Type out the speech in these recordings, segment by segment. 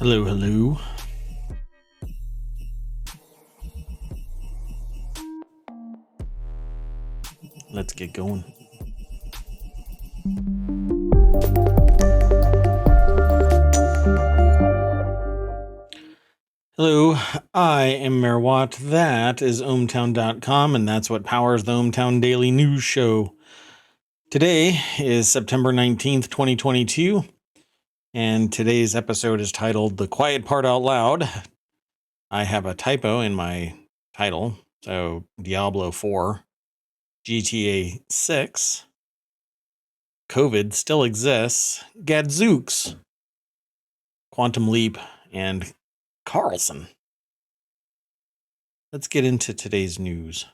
Hello, hello. Let's get going. Hello, I am Mayor Watt. That is ohmTown.com, and that's what powers the ohmTown Daily News Show. Today is September 19th, 2022, and today's episode is titled The Quiet Part Out Loud. I have a typo in my title, so Diablo 4, GTA 6, COVID still exists, GADZOOKS, Quantum Leap, and Carlsen. Let's get into today's news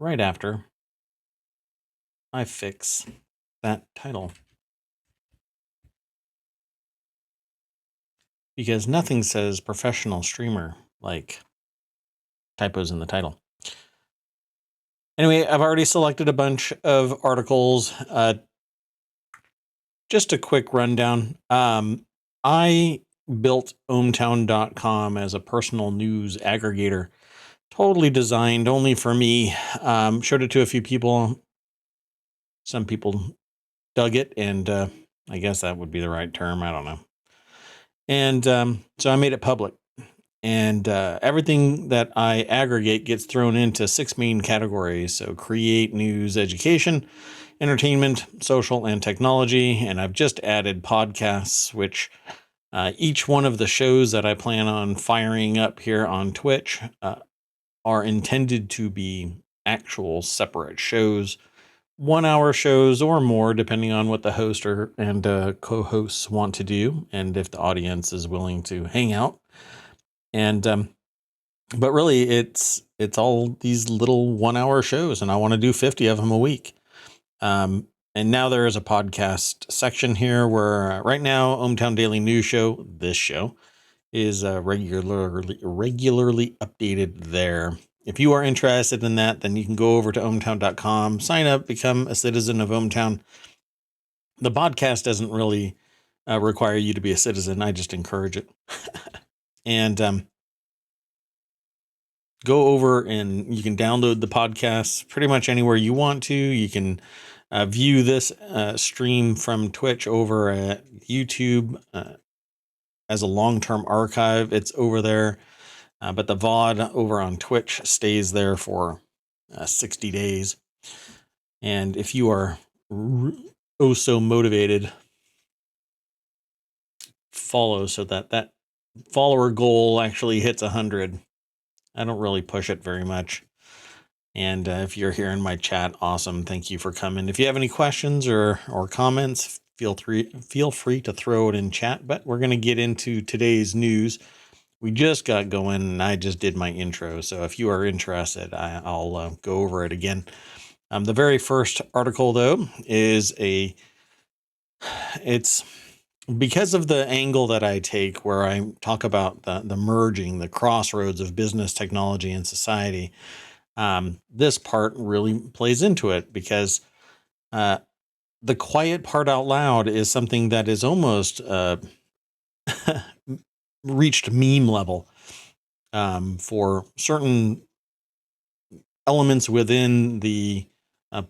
right after I fix that title. Because nothing says professional streamer like typos in the title. Anyway, I've already selected a bunch of articles. Just a quick rundown. I built ohmTown.com as a personal news aggregator, totally designed only for me. Showed it to a few people. Some people dug it, and I guess that would be the right term. I don't know. And so I made it public. And everything that I aggregate gets thrown into 6 main categories. So create, news, education, entertainment, social, and technology. And I've just added podcasts, which each one of the shows that I plan on firing up here on Twitch are intended to be actual separate shows, 1-hour shows or more, depending on what the host and co-hosts want to do, and if the audience is willing to hang out. And but really, it's all these little 1-hour shows, and I want to do 50 of them a week. And now there is a podcast section here where right now, ohmTown Daily News Show, this show, is regularly updated there. If you are interested in that, then you can go over to ohmTown.com, sign up, become a citizen of ohmTown. The podcast doesn't really require you to be a citizen. I just encourage it. And go over and you can download the podcast pretty much anywhere you want to. You can view this stream from Twitch over at YouTube as a long-term archive. It's over there. But the VOD over on Twitch stays there for 60 days. And if you are so motivated, follow so that follower goal actually hits 100. I don't really push it very much. And if you're here in my chat, awesome. Thank you for coming. If you have any questions or comments, feel free to throw it in chat. But we're going to get into today's news. We just got going, and I just did my intro. So if you are interested, I'll go over it again. The very first article, though, it's because of the angle that I take where I talk about the merging, the crossroads of business, technology, and society. This part really plays into it because the quiet part out loud is something that is almost reached meme level for certain elements within the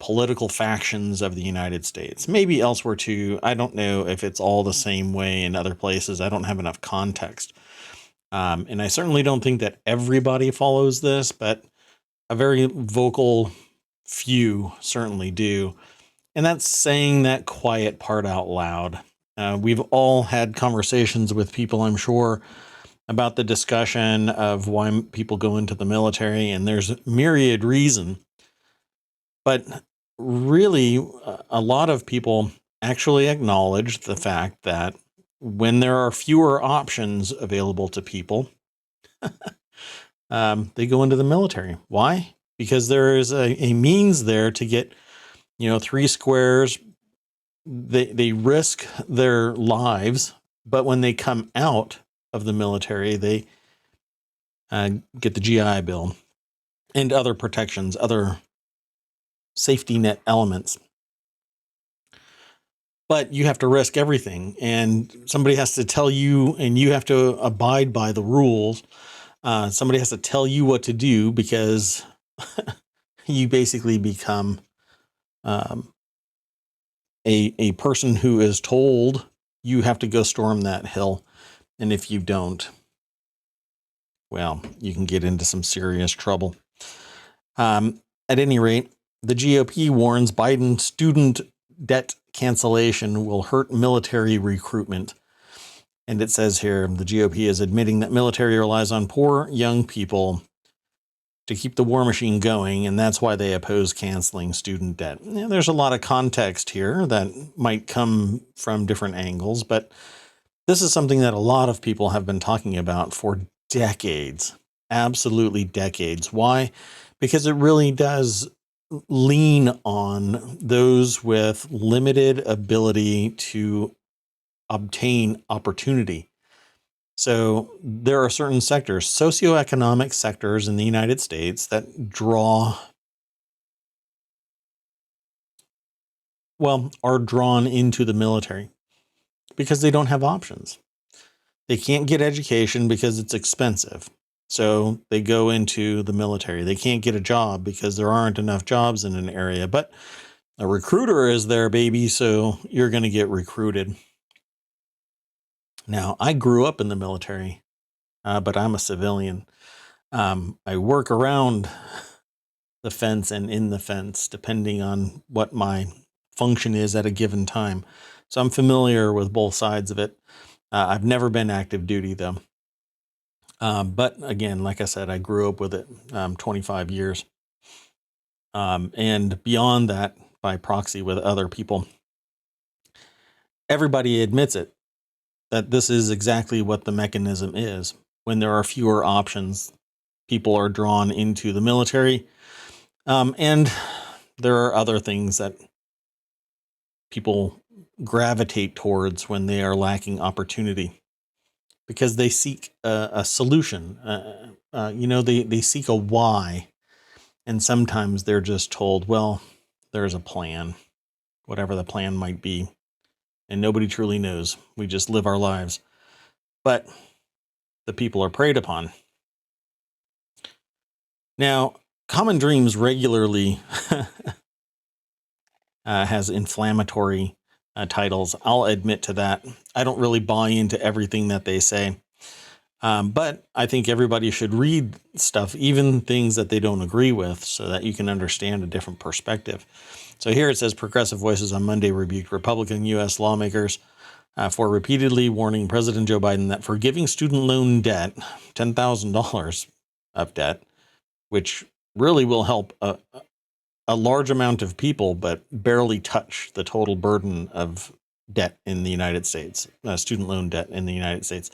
political factions of the United States. Maybe elsewhere too. I don't know if it's all the same way in other places. I don't have enough context. And I certainly don't think that everybody follows this, but a very vocal few certainly do. And that's saying that quiet part out loud. We've all had conversations with people, I'm sure, about the discussion of why people go into the military, and there's myriad reason. But really, a lot of people actually acknowledge the fact that when there are fewer options available to people, they go into the military. Why? Because there is a means there to get, 3 squares. They risk their lives, but when they come out of the military, they get the GI Bill and other protections, other safety net elements. but you have to risk everything, and somebody has to tell you, and you have to abide by the rules. Somebody has to tell you what to do, because you basically become a person who is told you have to go storm that hill. And if you don't, well, you can get into some serious trouble. At any rate, the GOP warns Biden student debt cancellation will hurt military recruitment. And it says here, the GOP is admitting that military relies on poor young people to keep the war machine going, and that's why they oppose canceling student debt. There's a lot of context here that might come from different angles, but this is something that a lot of people have been talking about for decades, absolutely decades. Why? Because it really does lean on those with limited ability to obtain opportunity. So there are certain sectors, socioeconomic sectors in the United States, that are drawn into the military because they don't have options. They can't get education because it's expensive. So they go into the military. They can't get a job because there aren't enough jobs in an area, but a recruiter is there, baby. So you're going to get recruited. Now, I grew up in the military, but I'm a civilian. I work around the fence and in the fence, depending on what my function is at a given time. So I'm familiar with both sides of it. I've never been active duty, though. But again, like I said, I grew up with it 25 years. And beyond that, by proxy with other people. Everybody admits it, that this is exactly what the mechanism is. When there are fewer options, people are drawn into the military. And there are other things that people gravitate towards when they are lacking opportunity, because they seek a solution. They seek a why. And sometimes they're just told, well, there's a plan, whatever the plan might be. And nobody truly knows. We just live our lives. But the people are preyed upon. Now, Common Dreams regularly has inflammatory titles. I'll admit to that. I don't really buy into everything that they say. But I think everybody should read stuff, even things that they don't agree with, so that you can understand a different perspective. So here it says, Progressive Voices on Monday rebuked Republican U.S. lawmakers for repeatedly warning President Joe Biden that forgiving student loan debt, $10,000 of debt, which really will help a large amount of people, but barely touch the total burden of debt in the United States, student loan debt in the United States,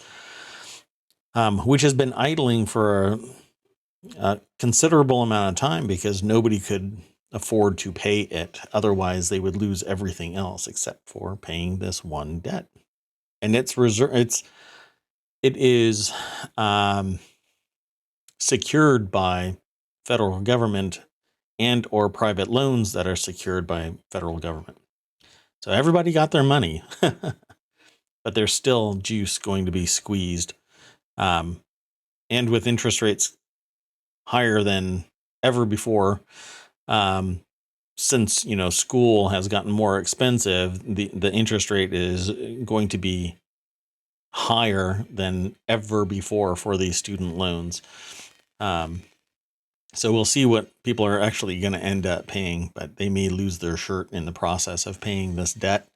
which has been idling for a considerable amount of time because nobody could afford to pay it. Otherwise, they would lose everything else except for paying this one debt. And it is secured by federal government and or private loans that are secured by federal government. So everybody got their money, but there's still juice going to be squeezed. And with interest rates higher than ever before, since, school has gotten more expensive, the interest rate is going to be higher than ever before for these student loans. So we'll see what people are actually going to end up paying, but they may lose their shirt in the process of paying this debt.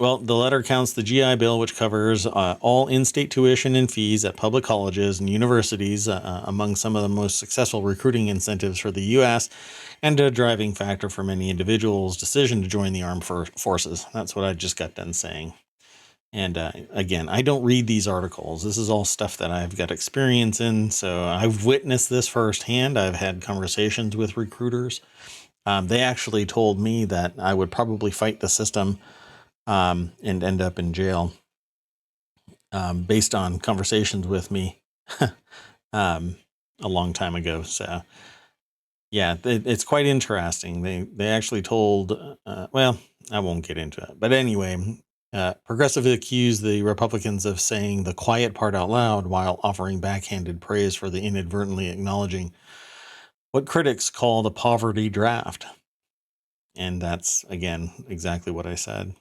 Well, the letter counts the GI Bill, which covers all in-state tuition and fees at public colleges and universities, among some of the most successful recruiting incentives for the U.S., and a driving factor for many individuals' decision to join the armed forces. That's what I just got done saying. And again, I don't read these articles. This is all stuff that I've got experience in. So I've witnessed this firsthand. I've had conversations with recruiters. They actually told me that I would probably fight the system and end up in jail based on conversations with me a long time ago. So Yeah, it's quite interesting. They actually told, well, I won't get into it. But anyway, progressive accused the Republicans of saying the quiet part out loud while offering backhanded praise for the inadvertently acknowledging what critics call the poverty draft. And that's, again, exactly what I said.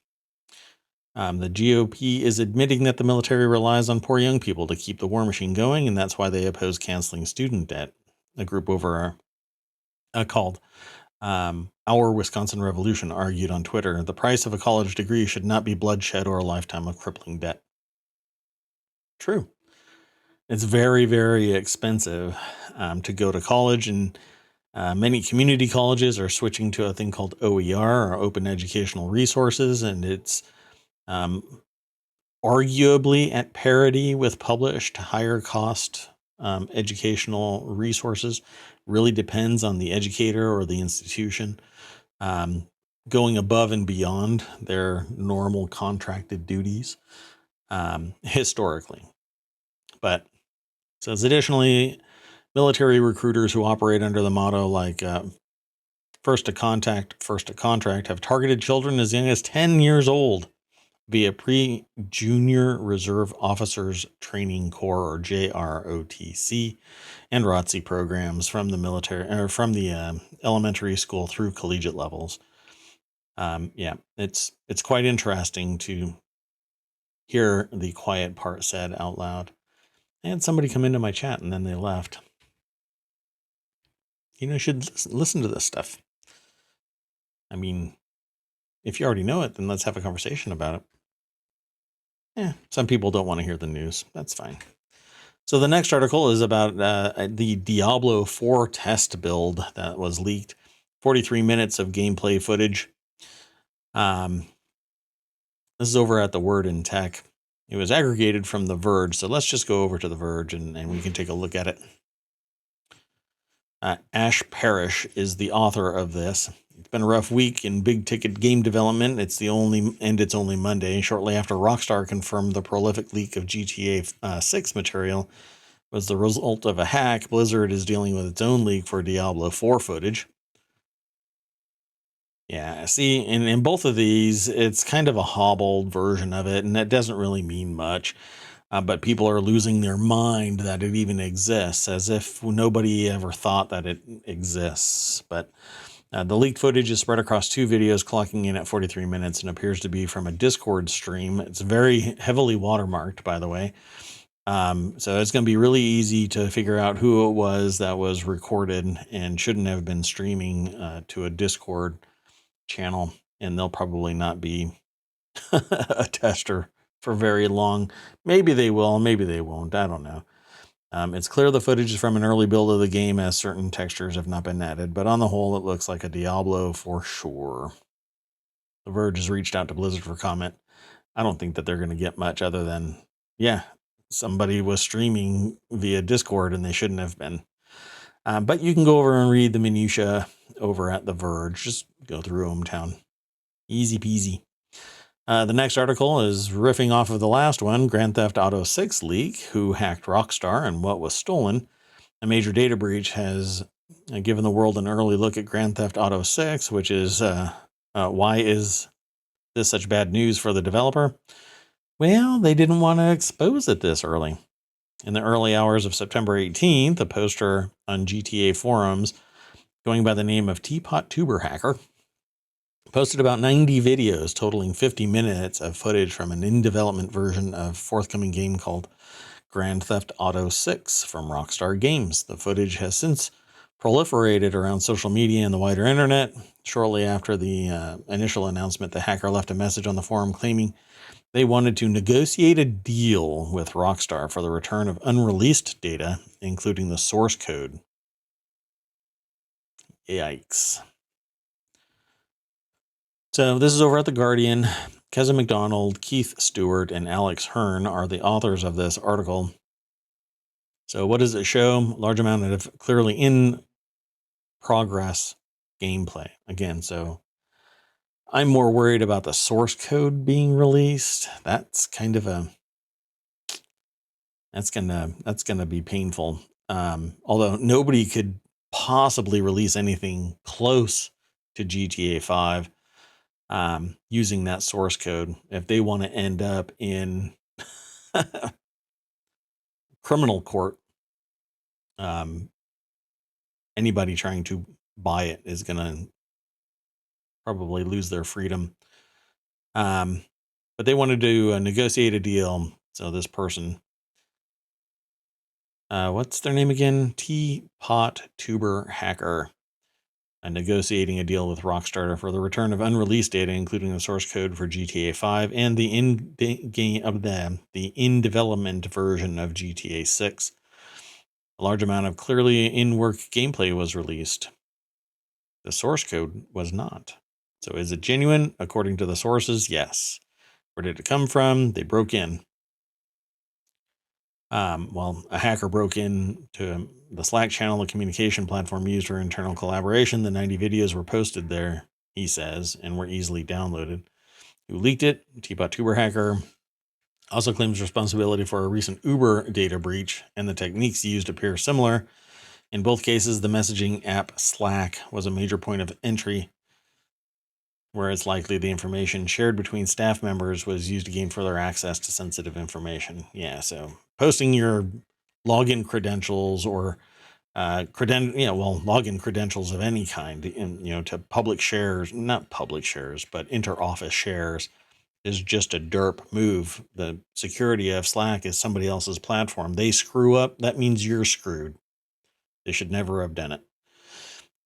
The GOP is admitting that the military relies on poor young people to keep the war machine going, and that's why they oppose canceling student debt. A group over called Our Wisconsin Revolution argued on Twitter the price of a college degree should not be bloodshed or a lifetime of crippling debt. True. It's very, very expensive to go to college, and many community colleges are switching to a thing called OER, or Open Educational Resources, and it's arguably at parity with published higher cost educational resources. Really depends on the educator or the institution. Going above and beyond their normal contracted duties historically. But it says additionally, military recruiters who operate under the motto like first to contract have targeted children as young as 10 years old via pre-junior reserve officers training corps, or JROTC, and ROTC programs from the military or from the elementary school through collegiate levels. Yeah, it's quite interesting to hear the quiet part said out loud. I had somebody come into my chat and then they left. You should listen to this stuff. I mean, if you already know it, then let's have a conversation about it. Some people don't want to hear the news. That's fine. So the next article is about the Diablo 4 test build that was leaked. 43 minutes of gameplay footage. This is over at The Word in Tech. It was aggregated from The Verge, so let's just go over to The Verge and we can take a look at it. Ash Parrish is the author of this. It's been a rough week in big ticket game development. It's only Monday, shortly after Rockstar confirmed the prolific leak of GTA 6 material was the result of a hack. Blizzard is dealing with its own leak for Diablo 4 footage. Yeah, see, in both of these, it's kind of a hobbled version of it, and that doesn't really mean much. But people are losing their mind that it even exists, as if nobody ever thought that it exists. But the leaked footage is spread across 2 videos, clocking in at 43 minutes, and appears to be from a Discord stream. It's very heavily watermarked, by the way. So it's going to be really easy to figure out who it was that was recorded and shouldn't have been streaming to a Discord channel, and they'll probably not be a tester for very long. Maybe they will, maybe they won't. I don't know. It's clear the footage is from an early build of the game, as certain textures have not been added, but on the whole, it looks like a Diablo for sure. The Verge has reached out to Blizzard for comment. I don't think that they're going to get much other than, yeah, somebody was streaming via Discord and they shouldn't have been. But you can go over and read the minutia over at The Verge. Just go through ohmTown. Easy peasy. The next article is riffing off of the last one, Grand Theft Auto 6 leak, who hacked Rockstar and what was stolen. A major data breach has given the world an early look at Grand Theft Auto 6, which is why is this such bad news for the developer? Well, they didn't want to expose it this early. In the early hours of September 18th, a poster on GTA forums going by the name of Teapot Tuber Hacker posted about 90 videos totaling 50 minutes of footage from an in-development version of forthcoming game called Grand Theft Auto 6 from Rockstar Games. The footage has since proliferated around social media and the wider internet. Shortly after the initial announcement, the hacker left a message on the forum claiming they wanted to negotiate a deal with Rockstar for the return of unreleased data, including the source code. Yikes. So this is over at The Guardian. Keza McDonald, Keith Stewart, and Alex Hearn are the authors of this article. So what does it show? Large amount of clearly in progress gameplay. Again, so I'm more worried about the source code being released. That's kind of that's gonna be painful. Although nobody could possibly release anything close to GTA 5 using that source code. If they want to end up in criminal court, anybody trying to buy it is going to probably lose their freedom. But they wanted to negotiate a deal. So this person, what's their name again? Teapot Tuber Hacker, negotiating a deal with Rockstar for the return of unreleased data, including the source code for GTA 5 and the in development version of GTA 6. A large amount of clearly in-work gameplay was released. The source code was not. So is it genuine? According to the sources, yes. Where did it come from? They broke in. Well, a hacker broke into the Slack channel, the communication platform used for internal collaboration. The 90 videos were posted there, he says, and were easily downloaded. Who leaked it? Teapot Tuber Hacker also claims responsibility for a recent Uber data breach, and the techniques used appear similar. In both cases, the messaging app Slack was a major point of entry, where it's likely the information shared between staff members was used to gain further access to sensitive information. Yeah, so posting your login credentials or login credentials of any kind, to public shares, not public shares, but inter-office shares, is just a derp move. The security of Slack is somebody else's platform. They screw up, that means you're screwed. They should never have done it.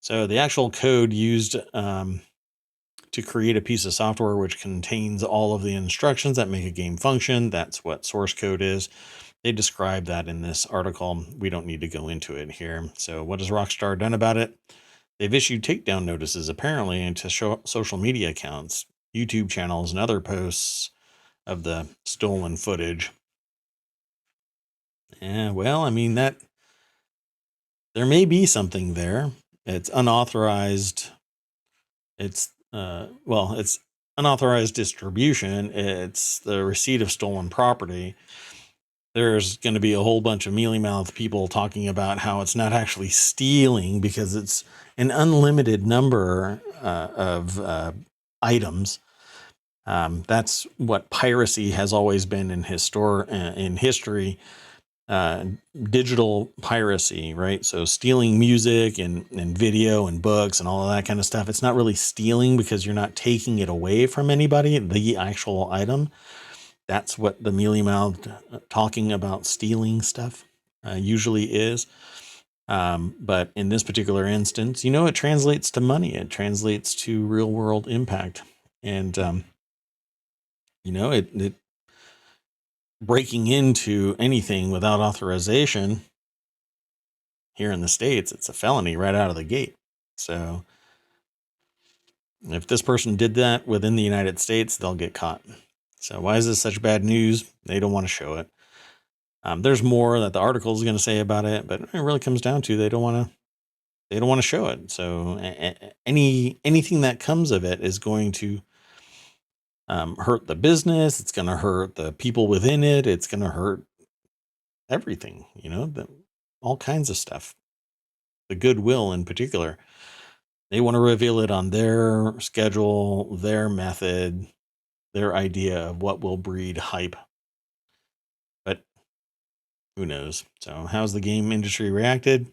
So the actual code used to create a piece of software which contains all of the instructions that make a game function, that's what source code is. They describe that in this article. We don't need to go into it here. So what has Rockstar done about it? They've issued takedown notices, apparently, into social media accounts, YouTube channels, and other posts of the stolen footage. Yeah, well, I mean, that there may be something there. It's unauthorized. It's unauthorized distribution. It's the receipt of stolen property. There's going to be a whole bunch of mealy-mouthed people talking about how it's not actually stealing because it's an unlimited number of items. That's what piracy has always been in history. Digital piracy, right? So stealing music and video and books and all of that kind of stuff. It's not really stealing because you're not taking it away from anybody, the actual item. That's what the mealy-mouthed talking about stealing stuff usually is. But in this particular instance, it translates to money. It translates to real-world impact. And, it breaking into anything without authorization here in the States, it's a felony right out of the gate. So if this person did that within the United States, they'll get caught. So why is this such bad news? They don't want to show it. There's more that the article is going to say about it, but it really comes down to they don't want to show it. So anything that comes of it is going to hurt the business. It's going to hurt the people within it. It's going to hurt everything, all kinds of stuff. The goodwill in particular. They want to reveal it on their schedule, their method, their idea of what will breed hype. But who knows? So how's the game industry reacted?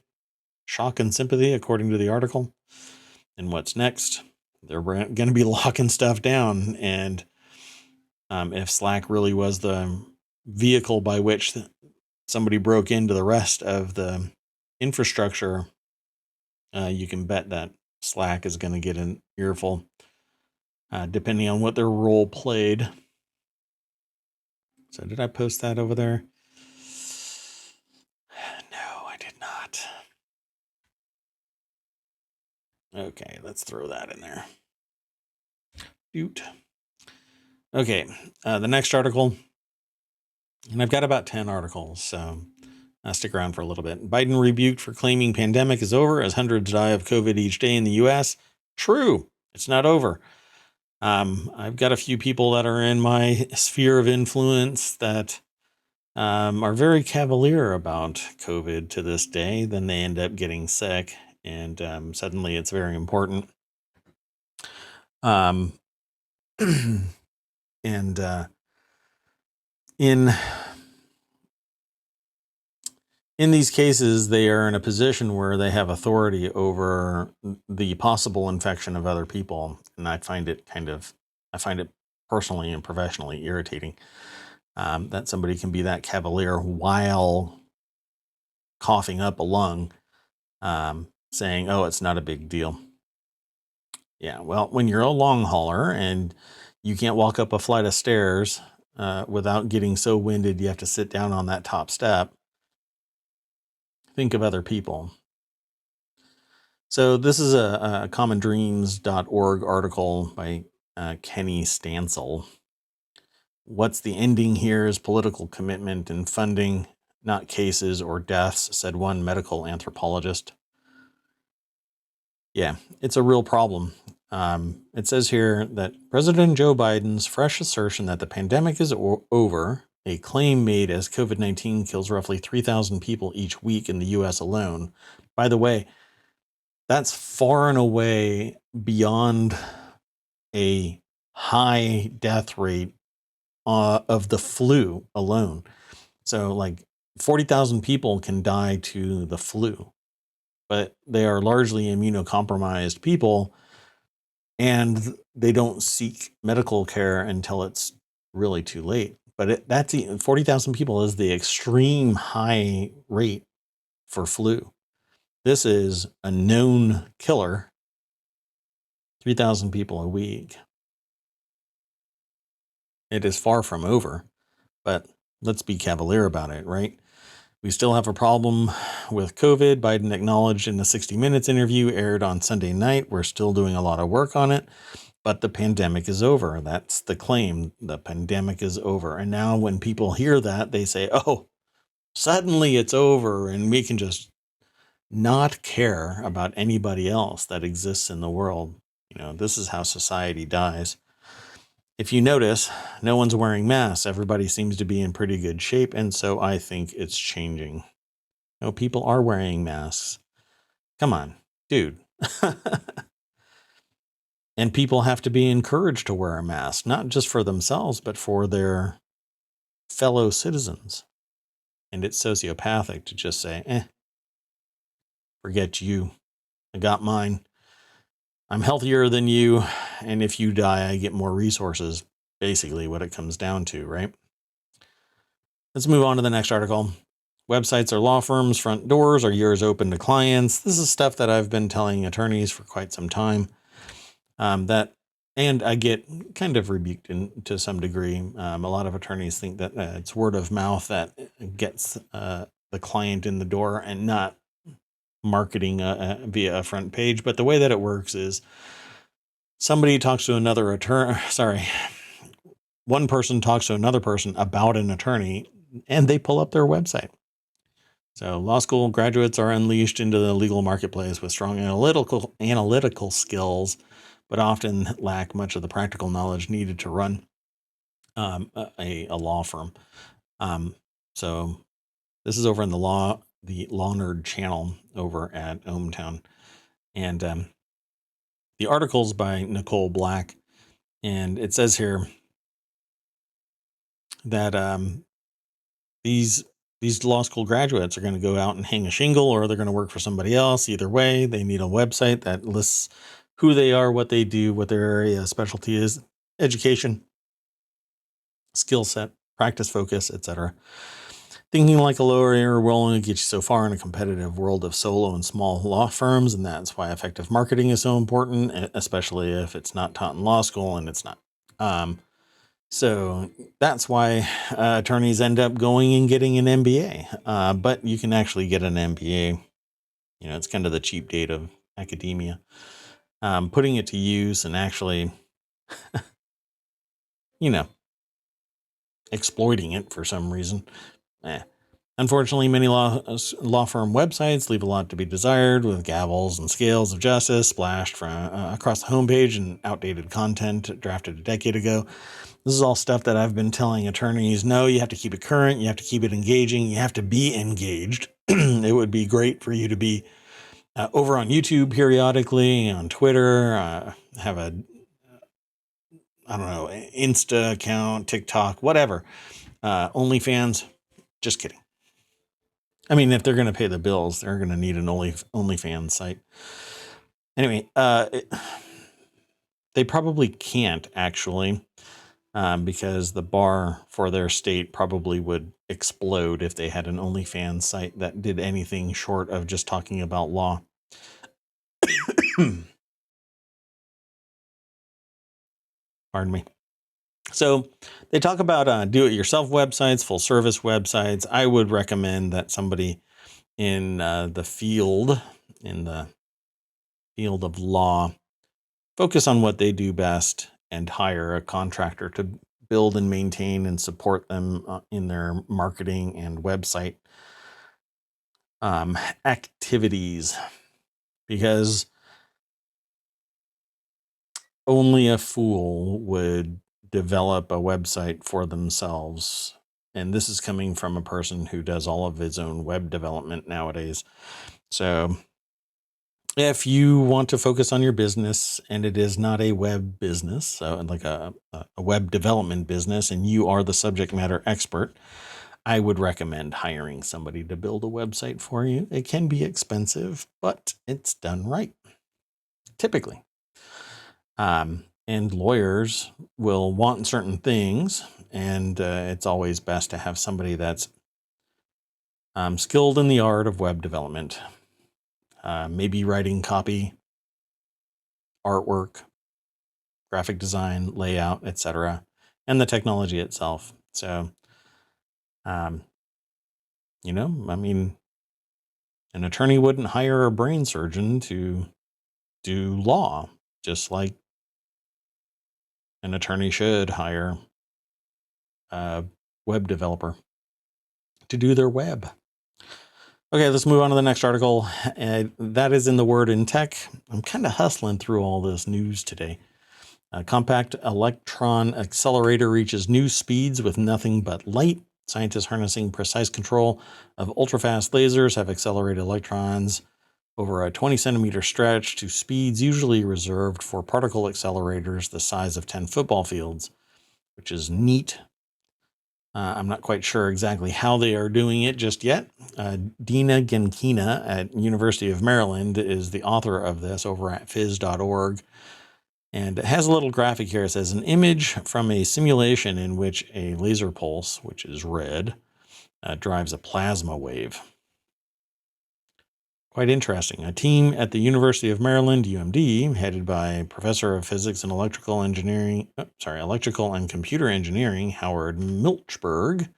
Shock and sympathy, according to the article. And what's next? They're going to be locking stuff down. And if Slack really was the vehicle by which somebody broke into the rest of the infrastructure, you can bet that Slack is going to get an earful, depending on what their role played. So did I post that over there? No, I did not. Okay, let's throw that in there. Doot. Okay, the next article, and I've got about 10 articles, so stick around for a little bit. Biden rebuked for claiming pandemic is over as hundreds die of COVID each day in the U.S. True, it's not over. I've got a few people that are in my sphere of influence that are very cavalier about COVID to this day. Then they end up getting sick. and suddenly it's very important. And in these cases, they are in a position where they have authority over the possible infection of other people, and I find it personally and professionally irritating that somebody can be that cavalier while coughing up a lung, saying, "Oh, it's not a big deal." Yeah, well, when you're a long hauler and you can't walk up a flight of stairs without getting so winded you have to sit down on that top step, think of other people. So this is a commondreams.org article by Kenny Stansel. What's the ending here is political commitment and funding, not cases or deaths, said one medical anthropologist. Yeah, it's a real problem. It says here that President Joe Biden's fresh assertion that the pandemic is over, a claim made as COVID-19 kills roughly 3,000 people each week in the U.S. alone. By the way, that's far and away beyond a high death rate of the flu alone. So like 40,000 people can die to the flu, but they are largely immunocompromised people, and they don't seek medical care until it's really too late. But that's 40,000 people is the extreme high rate for flu. This is a known killer, 3,000 people a week. It is far from over, but let's be cavalier about it, right? We still have a problem with COVID. Biden acknowledged in a 60 Minutes interview aired on Sunday night. We're still doing a lot of work on it, but the pandemic is over. That's the claim. The pandemic is over. And now when people hear that, they say, oh, suddenly it's over and we can just not care about anybody else that exists in the world. This is how society dies. If you notice, no one's wearing masks. Everybody seems to be in pretty good shape, and so I think it's changing. No, people are wearing masks. Come on, dude. And people have to be encouraged to wear a mask, not just for themselves, but for their fellow citizens. And it's sociopathic to just say, forget you. I got mine. I'm healthier than you, and if you die, I get more resources. Basically what it comes down to, right? Let's move on to the next article. Websites are law firms, front doors are yours open to clients. This is stuff that I've been telling attorneys for quite some time. And I get kind of rebuked to some degree. A lot of attorneys think that it's word of mouth that gets the client in the door and not marketing via a front page. But the way that it works is somebody talks to another attorney. One person talks to another person about an attorney, and they pull up their website. So law school graduates are unleashed into the legal marketplace with strong analytical skills, but often lack much of the practical knowledge needed to run a law firm. So this is over in the Law Nerd channel over at ohmTown. And the article's by Nicole Black. And it says here that these law school graduates are going to go out and hang a shingle, or they're going to work for somebody else. Either way, they need a website that lists who they are, what they do, what their area of specialty is, education, skill set, practice focus, etc. Thinking like a lawyer will only get you so far in a competitive world of solo and small law firms, and that's why effective marketing is so important, especially if it's not taught in law school, and it's not. So that's why attorneys end up going and getting an MBA. But you can actually get an MBA. It's kind of the cheap date of academia. Putting it to use and actually, exploiting it for some reason. Unfortunately, many law firm websites leave a lot to be desired, with gavels and scales of justice splashed from across the homepage and outdated content drafted a decade ago. This is all stuff that I've been telling attorneys. No, you have to keep it current. You have to keep it engaging. You have to be engaged. It would be great for you to be over on YouTube periodically, on Twitter, have a, I don't know, Insta account, TikTok, whatever. OnlyFans, just kidding. I mean, if they're going to pay the bills, they're going to need an OnlyFans site. Anyway, they probably can't actually, because the bar for their state probably would explode if they had an OnlyFans site that did anything short of just talking about law. Pardon me. So they talk about do-it-yourself websites, full-service websites. I would recommend that somebody in the field of law focus on what they do best and hire a contractor to build and maintain and support them in their marketing and website activities, because only a fool would develop a website for themselves. And this is coming from a person who does all of his own web development nowadays. So if you want to focus on your business and it is not a web business, so like a web development business, and you are the subject matter expert, I would recommend hiring somebody to build a website for you. It can be expensive, but it's done right, typically. And lawyers will want certain things, and it's always best to have somebody that's skilled in the art of web development, maybe writing copy, artwork, graphic design, layout, etc., and the technology itself. So, I mean, an attorney wouldn't hire a brain surgeon to do law, just like an attorney should hire a web developer to do their web. Okay, let's move on to the next article. That is in the Word in Tech. I'm kind of hustling through all this news today. A compact electron accelerator reaches new speeds with nothing but light. Scientists harnessing precise control of ultrafast lasers have accelerated electrons over a 20-centimeter stretch to speeds usually reserved for particle accelerators the size of 10 football fields, which is neat. I'm not quite sure exactly how they are doing it just yet. Dina Genkina at University of Maryland is the author of this over at phys.org. And it has a little graphic here. It says an image from a simulation in which a laser pulse, which is red, drives a plasma wave. Quite interesting. A team at the University of Maryland, UMD, headed by Professor of Physics and Electrical and Computer Engineering, Howard Milchberg,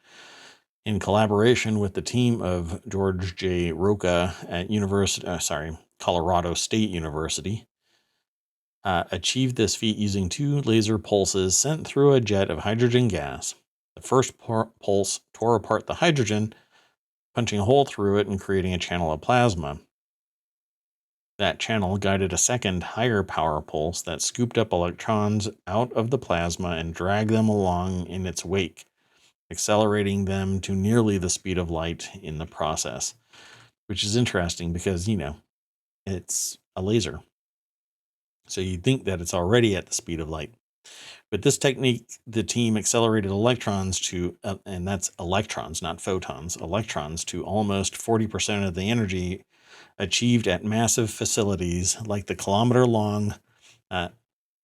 in collaboration with the team of George J. Roca at Colorado State University, achieved this feat using two laser pulses sent through a jet of hydrogen gas. The first pulse tore apart the hydrogen, punching a hole through it and creating a channel of plasma. That channel guided a second, higher power pulse that scooped up electrons out of the plasma and dragged them along in its wake, accelerating them to nearly the speed of light in the process. Which is interesting because, it's a laser. So you'd think that it's already at the speed of light. With this technique, the team accelerated electrons to, and that's electrons, not photons, electrons to almost 40% of the energy achieved at massive facilities like the kilometer-long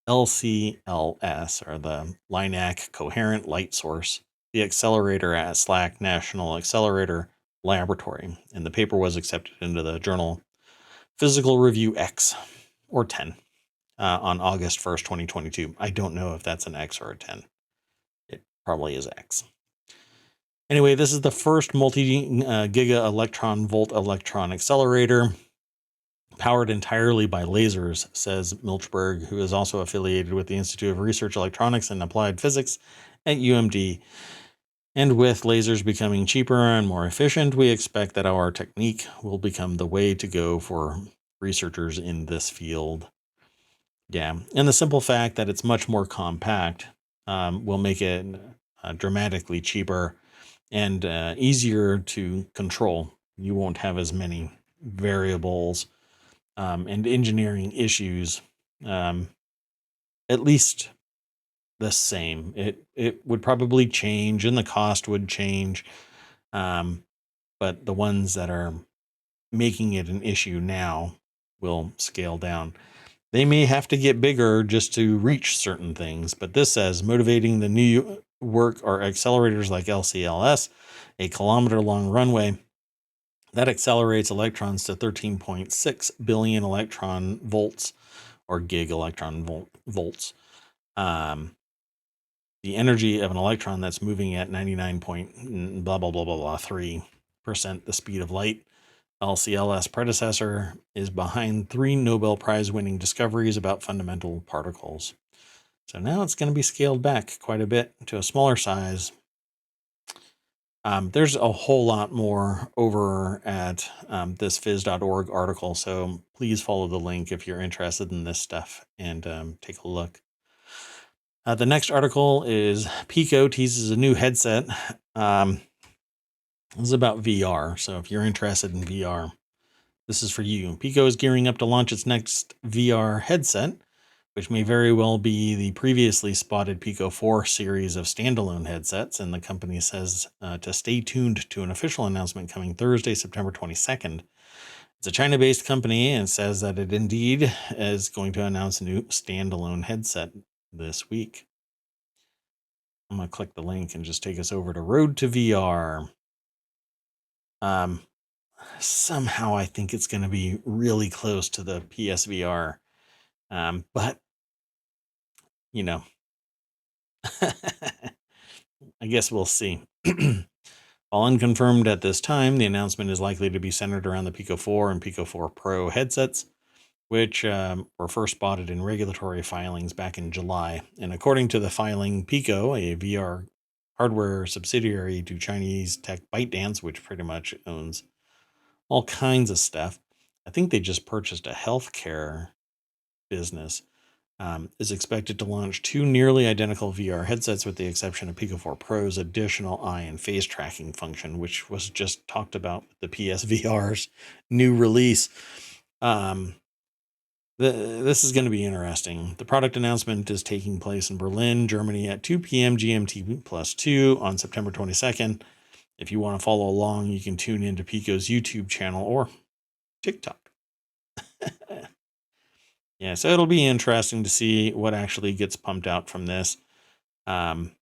LCLS, or the LINAC Coherent Light Source, the accelerator at SLAC National Accelerator Laboratory. And the paper was accepted into the journal Physical Review X, or 10. On August 1st, 2022. I don't know if that's an X or a 10. It probably is X. Anyway, this is the first multi-giga electron volt electron accelerator powered entirely by lasers, says Milchberg, who is also affiliated with the Institute of Research Electronics and Applied Physics at UMD. And with lasers becoming cheaper and more efficient, we expect that our technique will become the way to go for researchers in this field. Yeah, and the simple fact that it's much more compact will make it dramatically cheaper and easier to control. You won't have as many variables and engineering issues, at least the same. It would probably change and the cost would change. But the ones that are making it an issue now will scale down. They may have to get bigger just to reach certain things, but this says motivating the new work are accelerators like LCLS, a kilometer-long runway that accelerates electrons to 13.6 billion electron volts or gig electron volts. The energy of an electron that's moving at 99 point blah, blah, blah, blah, blah, 3% the speed of light. LCLS predecessor is behind 3 Nobel Prize winning discoveries about fundamental particles. So now it's going to be scaled back quite a bit to a smaller size. There's a whole lot more over at this phys.org article, so please follow the link if you're interested in this stuff and take a look. The next article is Pico teases a new headset. This is about VR, so if you're interested in VR, this is for you. Pico is gearing up to launch its next VR headset, which may very well be the previously spotted Pico 4 series of standalone headsets, and the company says to stay tuned to an official announcement coming Thursday, September 22nd. It's a China-based company and says that it indeed is going to announce a new standalone headset this week. I'm going to click the link and just take us over to Road to VR. Somehow I think it's going to be really close to the PSVR. But, you know, I guess we'll see. While unconfirmed at this time, the announcement is likely to be centered around the Pico 4 and Pico 4 Pro headsets, which were first spotted in regulatory filings back in July. And according to the filing, Pico, a VR hardware subsidiary to Chinese tech ByteDance, which pretty much owns all kinds of stuff. I think they just purchased a healthcare business, is expected to launch 2 nearly identical VR headsets with the exception of Pico 4 Pro's additional eye and face tracking function, which was just talked about with the PSVR's new release. This is going to be interesting. The product announcement is taking place in Berlin, Germany at 2 p.m. GMT plus 2 on September 22nd. If you want to follow along, you can tune into Pico's YouTube channel or TikTok. Yeah, so it'll be interesting to see what actually gets pumped out from this. I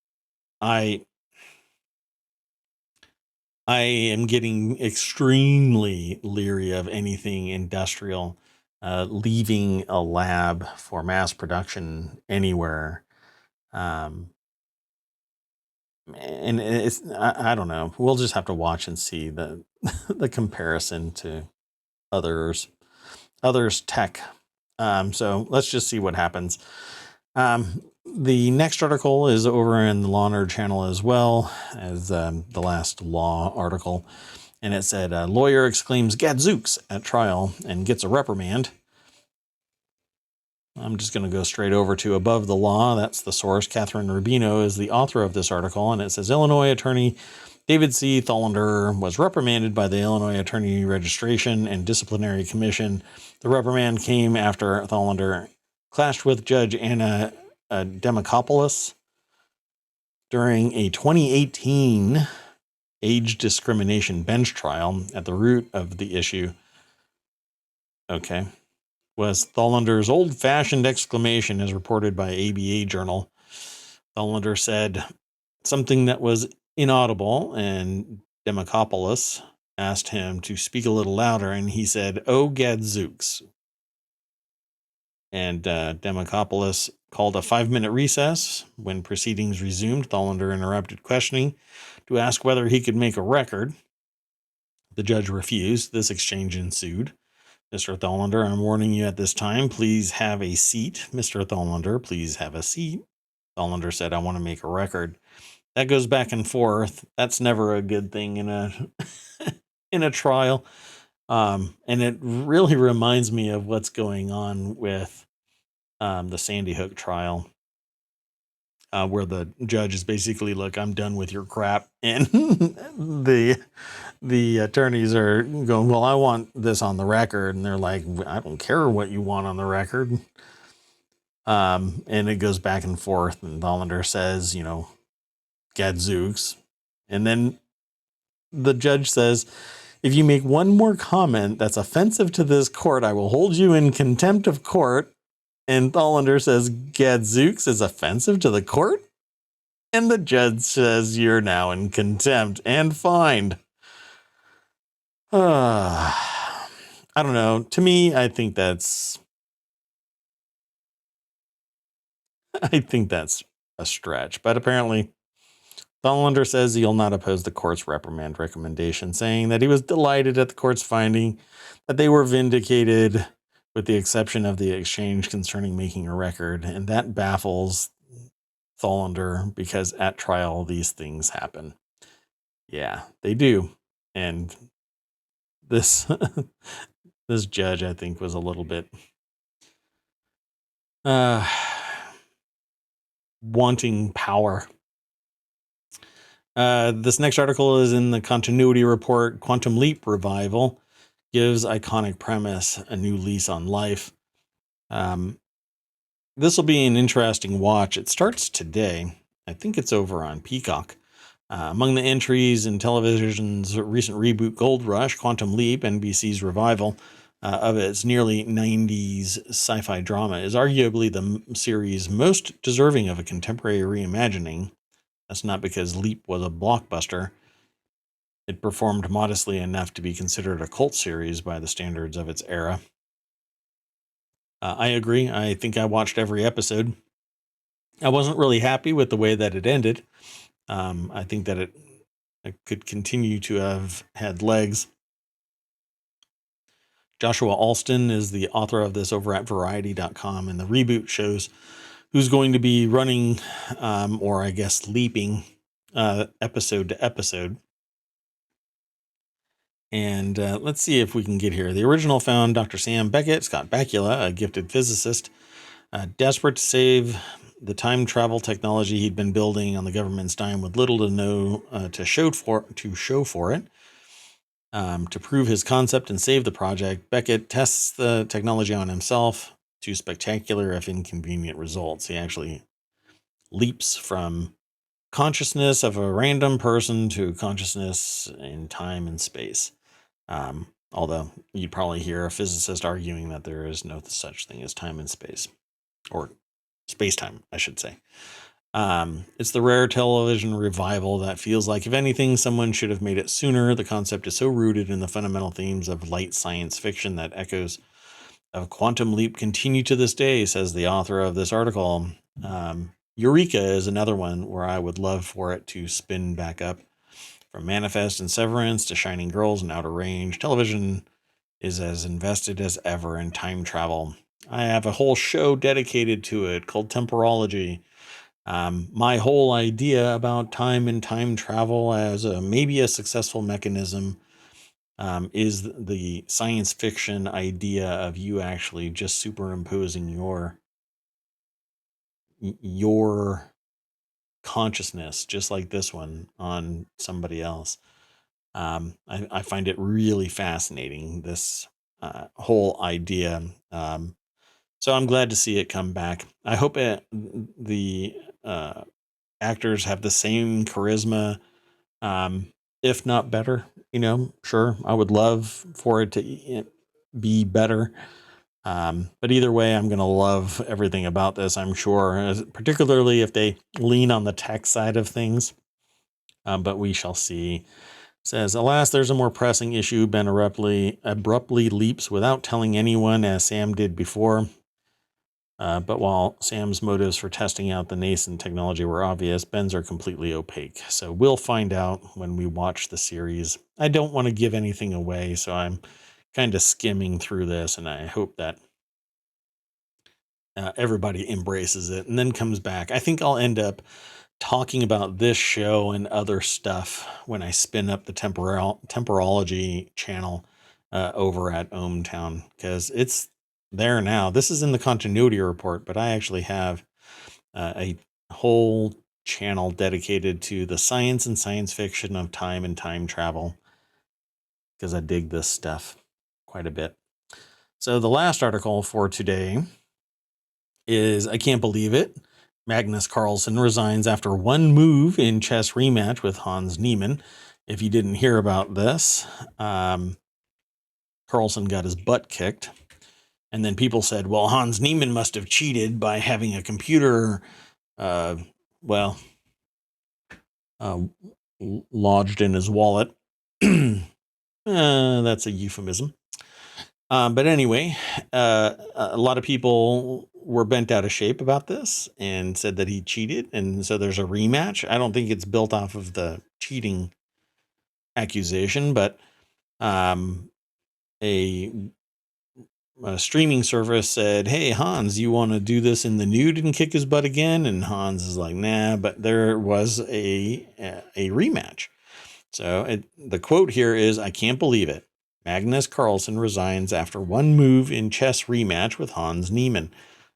am getting extremely leery of anything industrial leaving a lab for mass production anywhere. And it's, I don't know. We'll just have to watch and see the the comparison to others tech. So let's just see what happens. The next article is over in the Law Nerd channel as well as the last law article. And it said, lawyer exclaims GADZOOKS at trial and gets a reprimand. I'm just going to go straight over to Above the Law. That's the source. Catherine Rubino is the author of this article. And it says, Illinois attorney David C. Thallander was reprimanded by the Illinois Attorney Registration and Disciplinary Commission. The reprimand came after Thallander clashed with Judge Anna Demokopoulos during a 2018 age discrimination bench trial. At the root of the issue, was Thallander's old-fashioned exclamation, as reported by ABA Journal. Thallander said something that was inaudible, and Demokopoulos asked him to speak a little louder, and he said, "Oh, GADZOOKS." And Demokopoulos called a 5-minute recess. When proceedings resumed, Thallander interrupted questioning to ask whether he could make a record. The judge refused. This exchange ensued. Mr. Thallander, I'm warning you at this time. Please have a seat. Mr. Thallander, please have a seat. Thallander said, I want to make a record. That goes back and forth. That's never a good thing in a in a trial. And it really reminds me of what's going on with the Sandy Hook trial, where the judge is basically, look, I'm done with your crap. And the the attorneys are going, well, I want this on the record. And they're like, I don't care what you want on the record. And it goes back and forth. And Hollander says, GADZOOKS. And then the judge says, if you make one more comment that's offensive to this court, I will hold you in contempt of court. And Hollander says, GADZOOKS is offensive to the court? And the judge says, you're now in contempt and fined. I don't know. To me, I think that's a stretch. But apparently, Hollander says he'll not oppose the court's reprimand recommendation, saying that he was delighted at the court's finding that they were vindicated, with the exception of the exchange concerning making a record. And that baffles Hollander because at trial, these things happen. Yeah, they do. And this this judge, I think, was a little bit wanting power. This next article is in the Continuity Report. Quantum Leap revival gives iconic premise a new lease on life. This will be an interesting watch. It starts today. I think it's over on Peacock. Among the entries in television's recent reboot Gold Rush, Quantum Leap, NBC's revival of its nearly 90s sci-fi drama, is arguably the series most deserving of a contemporary reimagining. That's not because Leap was a blockbuster. It performed modestly enough to be considered a cult series by the standards of its era. I agree. I think I watched every episode. I wasn't really happy with the way that it ended. I think that it could continue to have had legs. Joshua Alston is the author of this over at Variety.com, and the reboot shows who's going to be running, or I guess leaping, episode to episode. And let's see if we can get here. The original found Dr. Sam Beckett, Scott Bakula, a gifted physicist, desperate to save the time travel technology he'd been building on the government's dime with little to no to show for it. To prove his concept and save the project, Beckett tests the technology on himself to spectacular, if inconvenient, results. He actually leaps from consciousness of a random person to consciousness in time and space. Although you'd probably hear a physicist arguing that there is no such thing as time and space, or space-time, I should say. It's the rare television revival that feels like, if anything, someone should have made it sooner. The concept is so rooted in the fundamental themes of light science fiction that echoes of Quantum Leap continue to this day, says the author of this article. Eureka is another one where I would love for it to spin back up. From Manifest and Severance to Shining Girls and Outer Range, television is as invested as ever in time travel. I have a whole show dedicated to it called Temporology. My whole idea about time and time travel as maybe a successful mechanism is the science fiction idea of you actually just superimposing your consciousness, just like this one, on somebody else. I find it really fascinating, this whole idea. So I'm glad to see it come back. I hope the actors have the same charisma, if not better. Sure, I would love for it to be better. But either way, I'm going to love everything about this, I'm sure, particularly if they lean on the tech side of things. But we shall see. Says, alas, there's a more pressing issue. Ben abruptly leaps without telling anyone, as Sam did before. But while Sam's motives for testing out the nascent technology were obvious, Ben's are completely opaque. So we'll find out when we watch the series. I don't want to give anything away, so I'm kind of skimming through this, and I hope that everybody embraces it and then comes back. I think I'll end up talking about this show and other stuff when I spin up the Temporology channel over at ohmTown, because it's there now. This is in the Continuity Report, but I actually have a whole channel dedicated to the science and science fiction of time and time travel. because I dig this stuff quite a bit. So the last article for today is, I can't believe it, Magnus Carlsen resigns after one move in chess rematch with Hans Niemann. If you didn't hear about this, Carlsen got his butt kicked. And then people said, well, Hans Niemann must have cheated by having a computer, lodged in his wallet. That's a euphemism. But anyway, a lot of people were bent out of shape about this and said that he cheated. And so there's a rematch. I don't think it's built off of the cheating accusation, but a streaming service said, hey, Hans, you want to do this in the nude and kick his butt again? And Hans is like, nah, but there was a rematch. So the quote here is, I can't believe it. Magnus Carlsen resigns after one move in chess rematch with Hans Niemann.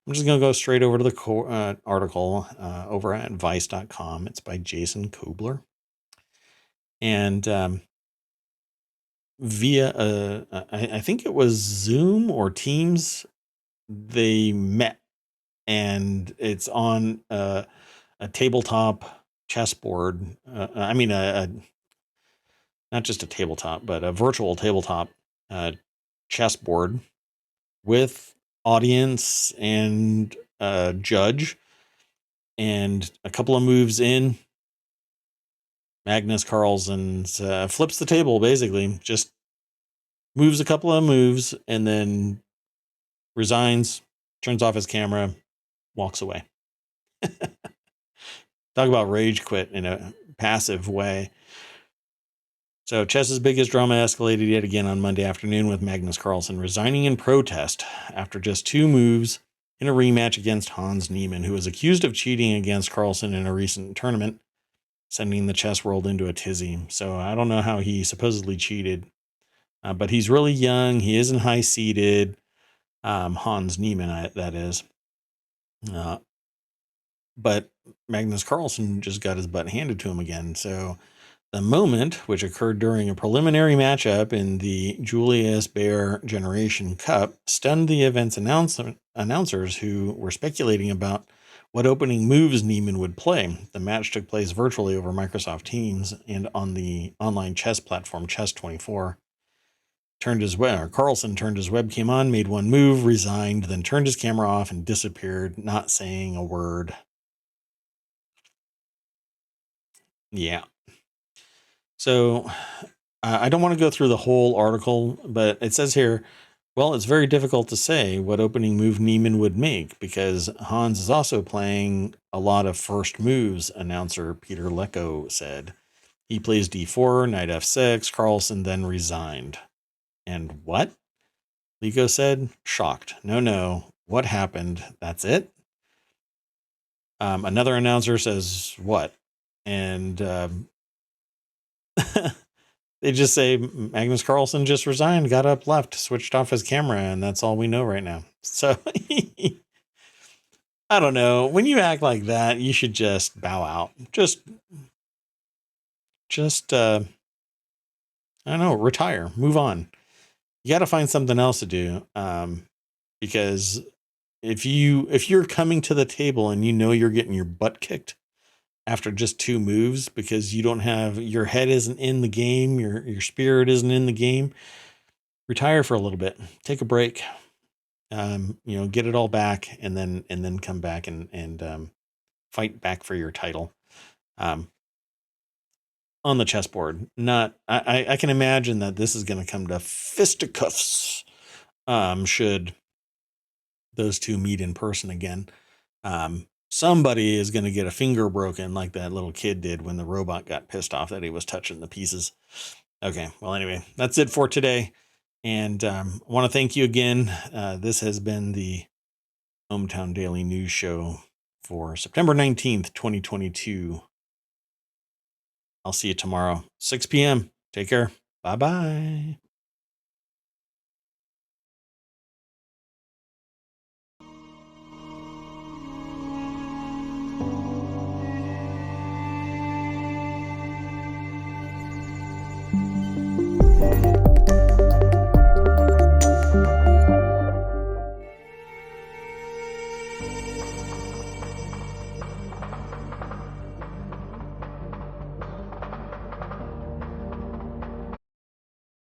I'm just going to go straight over to the article over at Vice.com. It's by Jason Kobler. And via, I think it was Zoom or Teams, they met. And it's on a tabletop chessboard. Not just a tabletop, but a virtual tabletop chessboard with audience and judge. And a couple of moves in, Magnus Carlsen flips the table, basically. Just moves a couple of moves and then resigns, turns off his camera, walks away. Talk about rage quit in a passive way. So chess's biggest drama escalated yet again on Monday afternoon with Magnus Carlsen resigning in protest after just two moves in a rematch against Hans Niemann, who was accused of cheating against Carlsen in a recent tournament, sending the chess world into a tizzy. So I don't know how he supposedly cheated, but he's really young. He isn't high-seeded. Hans Niemann, that is. But Magnus Carlsen just got his butt handed to him again. So the moment, which occurred during a preliminary matchup in the Julius Baer Generation Cup, stunned the event's announcers who were speculating about what opening moves Niemann would play. The match took place virtually over Microsoft Teams and on the online chess platform Chess24. Carlsen turned his webcam on, made one move, resigned, then turned his camera off and disappeared, not saying a word. Yeah. So I don't want to go through the whole article, but it says here, well, it's very difficult to say what opening move Niemann would make because Hans is also playing a lot of first moves, announcer Peter Lecko said. He plays d4, knight f6, Carlsen then resigned. And what? Lecko said, shocked. No, what happened? That's it? Another announcer says, what? And they just say Magnus Carlsen just resigned, got up, left, switched off his camera, and that's all we know right now. So I don't know. When you act like that, you should just bow out. Just I don't know, retire, move on. You got to find something else to do. Because if you're coming to the table and you know you're getting your butt kicked after just two moves because you don't have, your head isn't in the game, your spirit isn't in the game, retire for a little bit, take a break, get it all back and then come back and fight back for your title. On the chessboard. I can imagine that this is going to come to fisticuffs should those two meet in person again. Somebody is going to get a finger broken like that little kid did when the robot got pissed off that he was touching the pieces. Okay, well, anyway, that's it for today. And I want to thank you again. This has been the ohmTown Daily News Show for September 19th, 2022. I'll see you tomorrow, 6 p.m. Take care. Bye-bye.